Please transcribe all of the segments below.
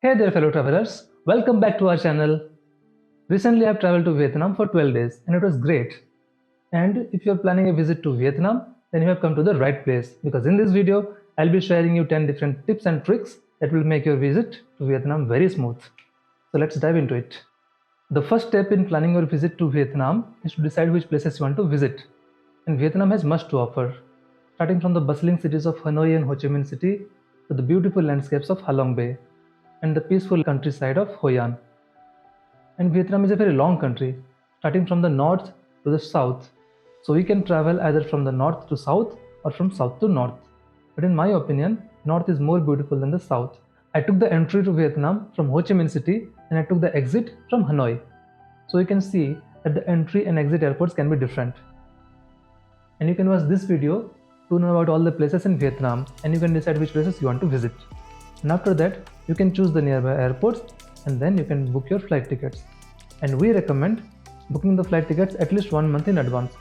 Hey there fellow travelers, welcome back to our channel. Recently I have traveled to Vietnam for 12 days and it was great. And if you are planning a visit to Vietnam, then you have come to the right place because in this video I'll be sharing you 10 different tips and tricks that will make your visit to Vietnam very smooth. So let's dive into it. The first step in planning your visit to Vietnam is to decide which places you want to visit. And Vietnam has much to offer, starting from the bustling cities of Hanoi and Ho Chi Minh City to the beautiful landscapes of Halong Bay and the peaceful countryside of Hoi An. And Vietnam is a very long country, starting from the north to the south. So we can travel either from the north to south or from south to north. But in my opinion, north is more beautiful than the south. I took the entry to Vietnam from Ho Chi Minh City and I took the exit from Hanoi. So you can see that the entry and exit airports can be different. And you can watch this video to know about all the places in Vietnam and you can decide which places you want to visit. And after that, you can choose the nearby airports and then you can book your flight tickets. And we recommend booking the flight tickets at least 1 month in advance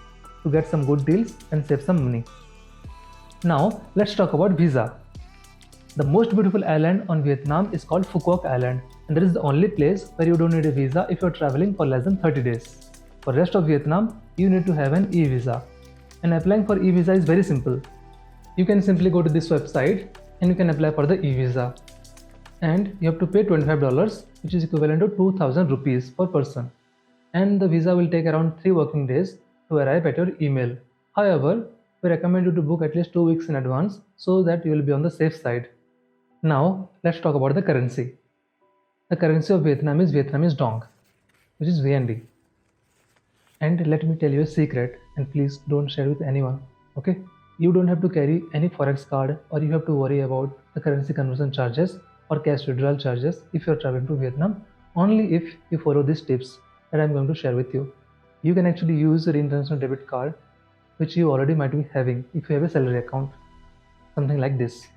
to get some good deals and save some money. Now, let's talk about visa. The most beautiful island on Vietnam is called Phu Quoc Island, and that is the only place where you don't need a visa if you're traveling for less than 30 days. For rest of Vietnam, you need to have an e-visa. And applying for e-visa is very simple. You can simply go to this website and you can apply for the e-visa. And you have to pay $25, which is equivalent to 2000 rupees per person. And the visa will take around 3 working days to arrive at your email. However, we recommend you to book at least 2 weeks in advance so that you will be on the safe side. Now, let's talk about the currency. The currency of Vietnam is Vietnamese dong, which is VND. And let me tell you a secret, and please don't share with anyone, okay? You don't have to carry any forex card or you have to worry about the currency conversion charges or cash withdrawal charges if you're traveling to Vietnam, only if you follow these tips that I'm going to share with you. You can actually use your international debit card, which you already might be having if you have a salary account, something like this.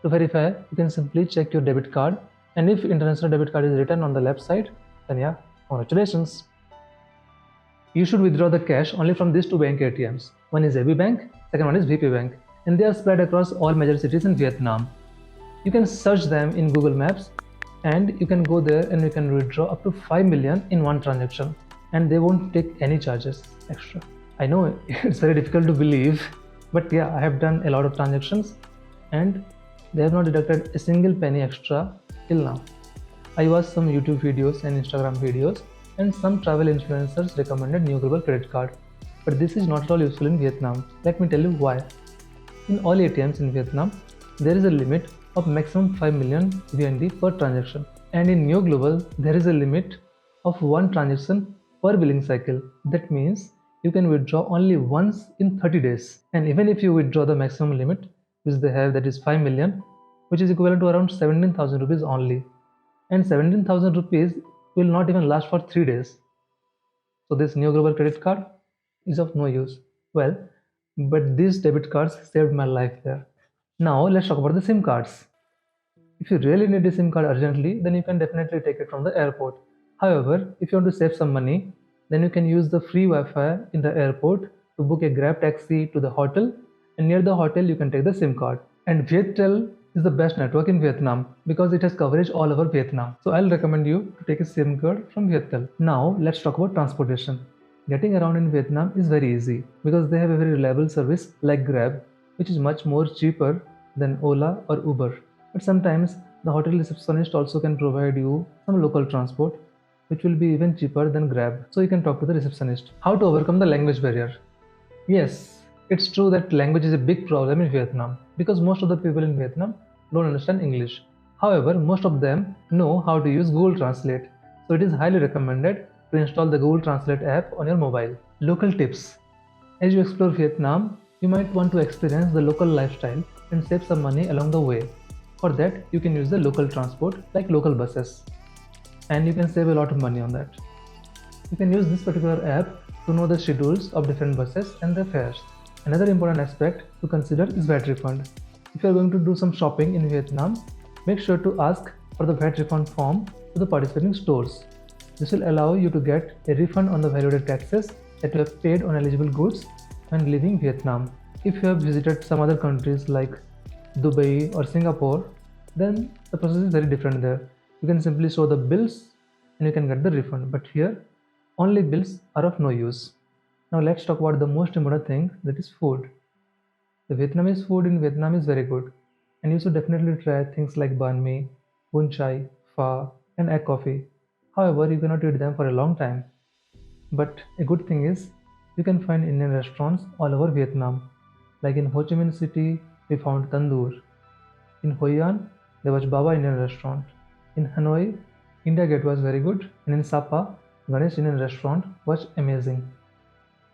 To verify, you can simply check your debit card, and if international debit card is written on the left side, then yeah, congratulations. You should withdraw the cash only from these 2 bank ATMs. One is AB Bank, second one is VP Bank, and they are spread across all major cities in Vietnam. You can search them in Google Maps and you can go there and you can withdraw up to 5 million in one transaction and they won't take any charges extra. I know it's very difficult to believe, but yeah, I have done a lot of transactions and they have not deducted a single penny extra till now. I watched some YouTube videos and Instagram videos and some travel influencers recommended New Global Credit Card. But this is not at all useful in Vietnam. Let me tell you why. In all ATMs in Vietnam, there is a limit of maximum 5 million VND per transaction. And in New Global, there is a limit of 1 transaction per billing cycle. That means you can withdraw only once in 30 days. And even if you withdraw the maximum limit, which they have, that is 5 million, which is equivalent to around 17,000 rupees only. And 17,000 rupees will not even last for 3 days. So this New Global Credit Card is of no use. Well, but these debit cards saved my life there. Now let's talk about the SIM cards. If you really need a SIM card urgently, then you can definitely take it from the airport. However, if you want to save some money, then you can use the free Wi-Fi in the airport to book a Grab taxi to the hotel, and near the hotel you can take the SIM card. And Viettel is the best network in Vietnam because it has coverage all over Vietnam. So I'll recommend you to take a SIM card from Viettel. Now let's talk about transportation. Getting around in Vietnam is very easy because they have a very reliable service like Grab, which is much more cheaper than Ola or Uber. But sometimes the hotel receptionist also can provide you some local transport, which will be even cheaper than Grab. So you can talk to the receptionist. How to overcome the language barrier? Yes, it's true that language is a big problem in Vietnam because most of the people in Vietnam don't understand English. However, most of them know how to use Google Translate. So it is highly recommended to install the Google Translate app on your mobile. Local tips. As you explore Vietnam, you might want to experience the local lifestyle and save some money along the way. For that, you can use the local transport like local buses. And you can save a lot of money on that. You can use this particular app to know the schedules of different buses and their fares. Another important aspect to consider is VAT refund. If you are going to do some shopping in Vietnam, make sure to ask for the VAT refund form to the participating stores. This will allow you to get a refund on the value-added taxes that you have paid on eligible goods when leaving Vietnam. If you have visited some other countries like Dubai or Singapore, then the process is very different there. You can simply show the bills and you can get the refund. But here, only bills are of no use. Now let's talk about the most important thing, that is food. The Vietnamese food in Vietnam is very good, and you should definitely try things like banh mi, bun chai, pho, and egg coffee. However, you cannot eat them for a long time. But a good thing is, you can find Indian restaurants all over Vietnam. Like in Ho Chi Minh City, we found Tandoor. In Hoi An, there was Baba Indian restaurant. In Hanoi, India Gate was very good, and in Sapa, Ganesh Indian restaurant was amazing.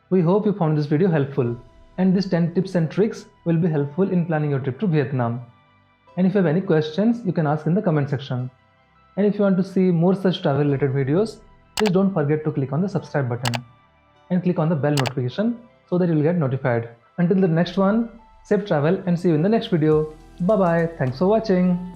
We hope you found this video helpful, and these 10 tips and tricks will be helpful in planning your trip to Vietnam. And if you have any questions, you can ask in the comment section. And if you want to see more such travel related videos, please don't forget to click on the subscribe button and click on the bell notification so that you will get notified. Until the next one, safe travel and see you in the next video. Bye bye. Thanks for watching.